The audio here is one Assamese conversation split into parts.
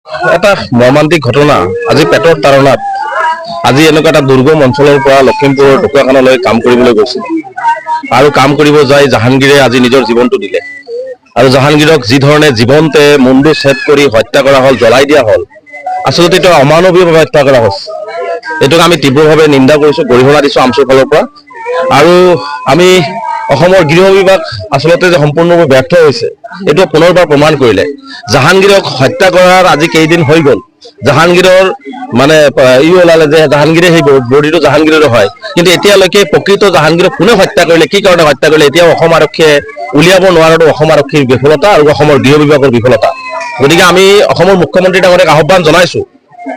এটা মৰ্মান্তিক ঘটনা। আজি পেটৰ তাৰণাত আজি এনেকুৱা এটা দুৰ্গম অঞ্চলৰ পৰা লখিমপুৰ ঢকুৱাখানালৈ কাম কৰিবলৈ গৈছিল আৰু কাম কৰিব যাই জাহাংগীৰে আজি নিজৰ জীৱনটো দিলে। আৰু জাহাংগীৰক যি ধৰণে জীৱনতে মুণ্ডু ছেদ কৰি হত্যা কৰা হ'ল, জ্বলাই দিয়া হ'ল, আচলতে এইটো অমানৱীয়ভাৱে হত্যা কৰা হৈছে। এইটোক আমি তীব্ৰভাৱে নিন্দা কৰিছোঁ, গৰিহণা দিছোঁ আমচুৰ ফালৰ পৰা। আৰু আমি অসমৰ গৃহ বিভাগ আচলতে যে সম্পূৰ্ণভাৱে ব্যৰ্থ হৈছে এইটো পুনৰবাৰ প্ৰমাণ কৰিলে। জাহাংগীৰক হত্যা কৰাৰ আজি কেইদিন হৈ গ'ল, জাহাংগীৰৰ মানে ওলালে যে জাহাংগীৰে সেই বডিটো জাহাংগীৰৰে হয়, কিন্তু এতিয়ালৈকে প্ৰকৃত জাহাংগীৰক কোনে হত্যা কৰিলে, কি কাৰণে হত্যা কৰিলে, এতিয়াও অসম আৰক্ষীয়ে উলিয়াব নোৱাৰাটো অসম আৰক্ষীৰ বিফলতা আৰু অসমৰ গৃহ বিভাগৰ বিফলতা। গতিকে আমি অসমৰ মুখ্যমন্ত্ৰী ডাঙৰীয়াক আহ্বান জনাইছোঁ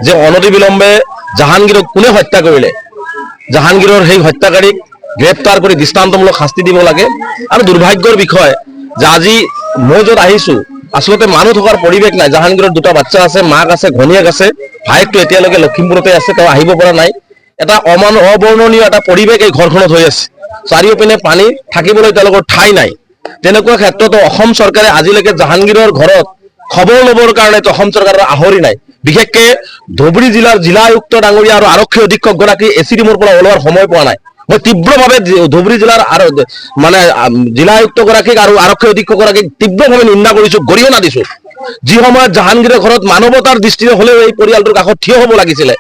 যে অনতিবিলম্বে জাহাংগীৰক কোনে হত্যা কৰিলে, জাহাংগীৰৰ সেই হত্যাকাৰীক গ্ৰেপ্তাৰ কৰি দৃষ্টান্তমূলক শাস্তি দিব লাগে। আৰু দুৰ্ভাগ্যৰ বিষয় যে আজি মই য'ত আহিছোঁ আচলতে মানুহ থকাৰ পৰিৱেশ নাই। জাহাংগীৰৰ দুটা বাচ্চা আছে, মাক আছে, ঘনীয়েক আছে, ভায়েকটো এতিয়ালৈকে লখিমপুৰতে আছে, তেওঁ আহিব পৰা নাই। এটা অবৰ্ণনীয় এটা পৰিৱেশ এই ঘৰখনত হৈ আছে। চাৰিওপিনে পানী, থাকিবলৈ তেওঁলোকৰ ঠাই নাই। তেনেকুৱা ক্ষেত্ৰতো অসম চৰকাৰে আজিলৈকে জাহাংগীৰৰ ঘৰত খবৰ ল'বৰ কাৰণে অসম চৰকাৰৰ আহৰি নাই। বিশেষকে ধুবুৰী জিলাৰ জিলা আয়ুক্ত ডাঙৰীয়া আৰু আৰক্ষী অধীক্ষকগৰাকী এচি ৰুমৰ পৰা ওলোৱাৰ সময় পোৱা নাই। মই তীব্ৰভাৱে ধুবুৰী জিলাৰ মানে জিলা আয়ুক্তগৰাকীক আৰু আৰক্ষী অধীক্ষকগৰাকীক তীব্ৰভাৱে নিন্দা কৰিছোঁ, গৰিহণা দিছোঁ। যি সময়ত জাহাংগীৰৰ ঘৰত মানৱতাৰ দৃষ্টিৰে হ'লেও এই পৰিয়ালটোৰ কাষত থিয় হ'ব লাগিছিলে,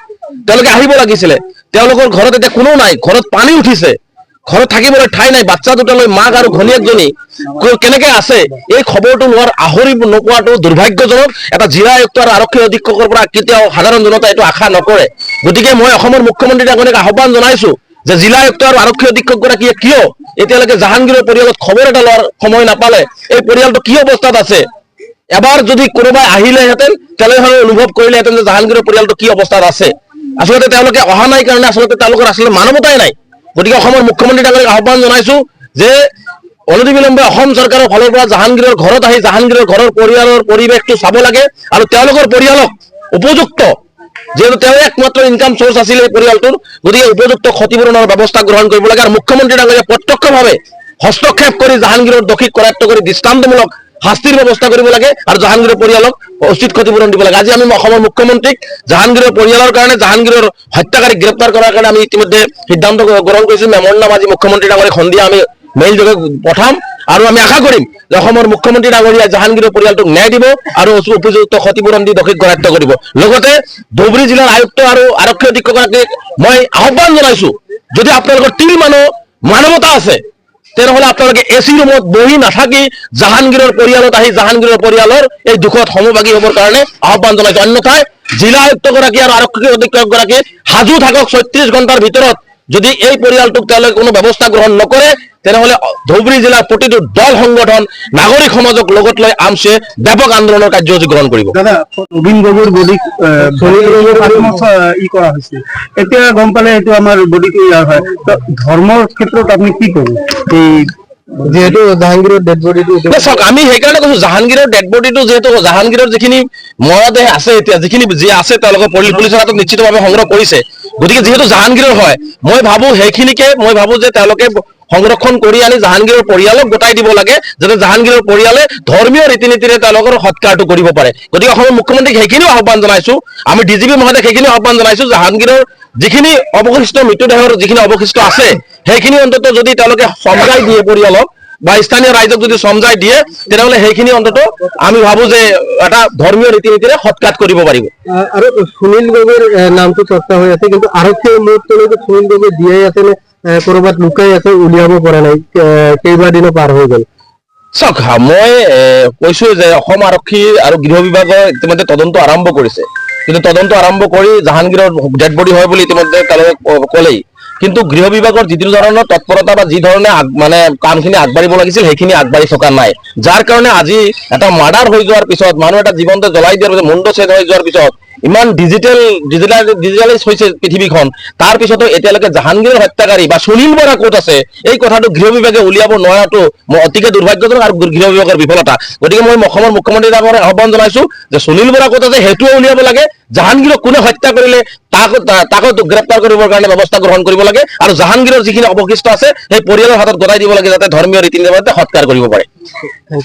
তেওঁলোকে আহিব লাগিছিলে। তেওঁলোকৰ ঘৰত এতিয়া কোনো নাই, ঘৰত পানী উঠিছে, ঘৰত থাকিবলৈ ঠাই নাই। বাচ্চা দুটালৈ মাক আৰু ঘনীয়েকজনী কেনেকে আছে, এই খবৰটো লোৱাৰ আহৰি নোপোৱাটো দুৰ্ভাগ্যজনক। এটা জিলা আয়ুক্ত আৰু আৰক্ষী অধীক্ষকৰ পৰা কেতিয়াও সাধাৰণ জনতা এইটো আশা নকৰে। গতিকে মই অসমৰ মুখ্যমন্ত্ৰী ডাঙৰীয়াক আহ্বান জনাইছোঁ যে জিলা আয়ুক্ত আৰু আৰক্ষী অধীক্ষকগৰাকীয়ে কিয় এতিয়ালৈকে জাহাংগীৰৰ পৰিয়ালত খবৰ এটা লোৱাৰ সময় নাপালে, এই পৰিয়ালটো কি অৱস্থাত আছে। এবাৰ যদি কোনোবাই আহিলেহেঁতেন তেনেহ'লে অনুভৱ কৰিলেহেঁতেন যে জাহাংগীৰৰ পৰিয়ালটো কি অৱস্থাত আছে। আচলতে তেওঁলোকে অহা নাই কাৰণে আচলতে তেওঁলোকৰ আচলতে মানৱতাই নাই। গতিকে অসমৰ মুখ্যমন্ত্ৰী ডাঙৰীয়াক আহ্বান জনাইছোঁ যে অনতিবিলম্বে অসম চৰকাৰৰ ফালৰ পৰা জাহাংগীৰৰ ঘৰত আহি জাহাংগীৰৰ ঘৰৰ পৰিয়ালৰ পৰিৱেশটো চাব লাগে আৰু তেওঁলোকৰ পৰিয়ালক উপযুক্ত, যিহেতু তেওঁ একমাত্ৰ ইনকাম চ'ৰ্চ আছিল এই পৰিয়ালটোৰ, গতিকে উপযুক্ত ক্ষতিপূৰণৰ ব্যৱস্থা গ্ৰহণ কৰিব লাগে। আৰু মুখ্যমন্ত্ৰী ডাঙৰীয়াই প্ৰত্যক্ষভাৱে হস্তক্ষেপ কৰি জাহাংগীৰৰ দোষীক কৰায়ত্ব কৰি দৃষ্টান্তমূলক শাস্তিৰ ব্যৱস্থা কৰিব লাগে আৰু জাহাংগীৰৰ পৰিয়ালক উচিত ক্ষতিপূৰণ দিব লাগে। আজি আমি অসমৰ মুখ্যমন্ত্ৰীক জাহাংগীৰৰ পৰিয়ালৰ কাৰণে, জাহাংগীৰৰ হত্যাকাৰীক গ্ৰেপ্তাৰ কৰাৰ কাৰণে আমি ইতিমধ্যে সিদ্ধান্ত গ্ৰহণ কৰিছোঁ। মেমৰ নাম আজি মুখ্যমন্ত্ৰী ডাঙৰীয়াক সন্ধিয়া আমি মেইল যোগে পঠাম আৰু আমি আশা কৰিম যে অসমৰ মুখ্যমন্ত্ৰী ডাঙৰীয়াই জাহাংগীৰৰ পৰিয়ালটোক ন্যায় দিব আৰু উপযুক্ত ক্ষতিপূৰণ দি দোষীক কৰায়ত্ব কৰিব। লগতে ধুবুৰী জিলাৰ আয়ুক্ত আৰু আৰক্ষী অধীক্ষকগৰাকীক মই আহ্বান জনাইছোঁ, যদি আপোনালোকৰ তিল মানৱতা আছে তেনেহ'লে আপোনালোকে এচি ৰুমত বহি নাথাকি জাহাংগীৰৰ পৰিয়ালত আহি জাহাংগীৰৰ পৰিয়ালৰ এই দুখত সমভাগী হ'বৰ কাৰণে আহ্বান জনাইছোঁ। অন্যথায় জিলা আয়ুক্তগৰাকী আৰু আৰক্ষী অধীক্ষকগৰাকী সাজু থাকক 36 ঘণ্টাৰ ভিতৰত। যদি এই পৰিয়ালটোক তেওঁলোকে কোনো ব্যৱস্থা গ্ৰহণ নকৰে তেনেহ'লে ধুবুৰী জিলাৰ প্ৰতিটো দল সংগঠন, নাগৰিক সমাজক লগত লৈ আমচুৱে ব্যাপক আন্দোলনৰ কাৰ্যসূচী গ্ৰহণ কৰিব। নবীন গগৈৰ বডি কৰা হৈছে, এতিয়া গম পালে এইটো আমাৰ বডিটো ইয়াৰ হয়, ধৰ্মৰ ক্ষেত্ৰত আপুনি কি ক'ব? যিহেতু জাহাংগীৰৰ ডেড বডিটো চাওক, আমি সেইকাৰণে কৈছোঁ জাহাংগীৰৰ ডেড বডিটো, যিহেতু জাহাংগীৰৰ যিখিনি মৰদেহ আছে, এতিয়া যিখিনি যি আছে তেওঁলোকে পুলিচৰ হাতত নিশ্চিতভাৱে সংগ্ৰহ কৰিছে। গতিকে যিহেতু জাহাংগীৰৰ হয়, মই ভাবোঁ সেইখিনিকে যে তেওঁলোকে সংৰক্ষণ কৰি আনি জাহাংগীৰৰ পৰিয়ালক গোটাই দিব লাগে, যাতে জাহাংগীৰৰ পৰিয়ালে ধৰ্মীয় ৰীতি নীতিৰে তেওঁলোকৰ সৎকাৰটো কৰিব পাৰে। গতিকে অসমৰ মুখ্যমন্ত্ৰীক সেইখিনিও আহ্বান জনাইছোঁ, আমি ডিজিপি মহোদয়ক সেইখিনিও আহ্বান জনাইছোঁ, জাহাংগীৰৰ যিখিনি অৱশিষ্ট মৃতদেহৰ যিখিনি অৱশিষ্ট আছে সেইখিনি অন্তত যদি তেওঁলোকে সমজাই দিয়ে পৰিয়ালক বা স্থানীয় ৰাইজক যদি সমজাই দিয়ে তেনেহ'লে সেইখিনি অন্তত আমি ভাবোঁ যে এটা ধৰ্মীয় ৰীতি নীতিৰে সৎকাৰ কৰিব পাৰিব। আৰু সুনীল গগৈৰ নামটো চৰ্চা হৈ আছে, কিন্তু আৰক্ষীয়ে মুহূৰ্তলৈকে সুনীল গগৈ দিয়াই আছে নে ক'ৰবাত লুকাই আছে, উলিয়াব পৰা নাই, কেইবাদিনো পাৰ হৈ গ'ল। চাওক, মই কৈছোঁ যে অসম আৰক্ষী আৰু গৃহ বিভাগৰ ইতিমধ্যে তদন্ত আৰম্ভ কৰিছে, কিন্তু তদন্ত আৰম্ভ কৰি জাহাংগীৰৰ ডেড বডি হয় বুলি ইতিমধ্যে তেওঁলোকে ক'লেই, কিন্তু গৃহ বিভাগৰ যিটো ধৰণৰ তৎপৰতা বা যি ধৰণে মানে কামখিনি আগবাঢ়িব লাগিছিল সেইখিনি আগবাঢ়ি থকা নাই, যাৰ কাৰণে আজি এটা মাৰ্ডাৰ হৈ যোৱাৰ পিছত, মানুহ এটা জীৱনতে জ্বলাই দিয়াৰ পিছত, মুণ্ড ছেদ হৈ যোৱাৰ পিছত, ইমান ডিজিটেলাইজ হৈছে পৃথিৱীখন, তাৰ পিছতো এতিয়ালৈকে জাহাংগীৰৰ হত্যাকাৰী বা সুনীল বৰা ক'ত আছে এই কথাটো গৃহ বিভাগে উলিয়াব নোৱাৰাটো মই অতিকে দুৰ্ভাগ্যজনক আৰু গৃহ বিভাগৰ বিফলতা। গতিকে মই অসমৰ মুখ্যমন্ত্ৰী ডাঙৰীয়াক আহ্বান জনাইছোঁ যে সুনীল বৰা ক'ত আছে সেইটোও উলিয়াব লাগে, জাহাংগীৰক কোনে হত্যা কৰিলে তাকো গ্ৰেপ্তাৰ কৰিবৰ কাৰণে ব্যৱস্থা গ্ৰহণ কৰিব লাগে, আৰু জাহাংগীৰৰ যিখিনি অৱশিষ্ট আছে সেই পৰিয়ালৰ হাতত গতাই দিব লাগে, যাতে ধৰ্মীয় ৰীতি নীতিৰে সৎকাৰ কৰিব পাৰে।